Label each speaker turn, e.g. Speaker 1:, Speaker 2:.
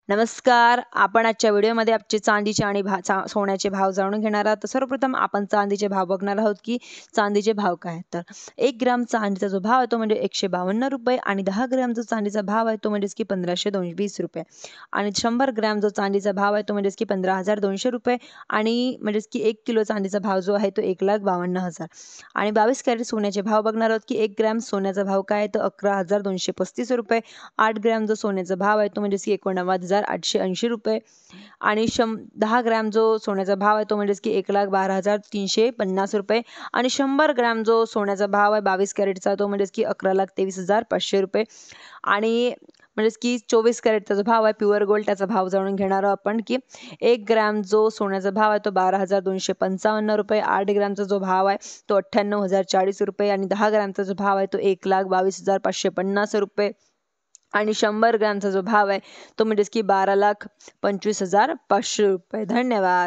Speaker 1: नमस्कार. आपण आजच्या व्हिडिओमध्ये आजचे चांदीचे आणि सोन्याचे भाव जाणून घेणार आहोत. तर सर्वप्रथम आपण चांदीचे भाव बघणार आहोत की चांदीचे भाव काय आहेत. तर 1 ग्राम चांदीचा जो भाव आहे तो म्हणजे 152 रुपये आणि 10 ग्राम जो चांदीचा भाव आहे तो म्हणजेच की 1520 रुपये आणि 100 ग्राम जो चांदीचा भाव आहे तो म्हणजेच की 15200 रुपये आणि म्हणजेच की 1 किलो चांदीचा भाव जो आहे तो 1,52,000 आणि 22 कॅरेट सोन्याचे भाव बघणार आहोत की 1 ग्राम सोन्याचा भाव काय आहे तो 11,235 रुपये. 8 ग्राम जो सोन्याचा भाव आहे तो म्हणजेच की 89,880 रुपये आणि 10 ग्राम जो सोन्याचा भाव आहे तो म्हणजेच की 1,12,350 रुपये आणि 100 ग्राम जो सोन्याचा भाव आहे 22 कॅरेटचा तो म्हणजेच की 11,23,500 रुपये आणि म्हणजेच की 24 कॅरेटचा जो भाव आहे प्युअर गोल्ड त्याचा भाव जाणून घेणार आहोत आपण की 1 ग्राम जो सोन्याचा भाव आहे तो 12,255 रुपये. 8 ग्रामचा जो भाव आहे तो 98,040 रुपये आणि 10 ग्रामचा जो भाव आहे तो 1,22,550 रुपये आणि 100 ग्रामचा जो भाव आहे तो म्हणजेच की 12,25,500 रुपये. धन्यवाद.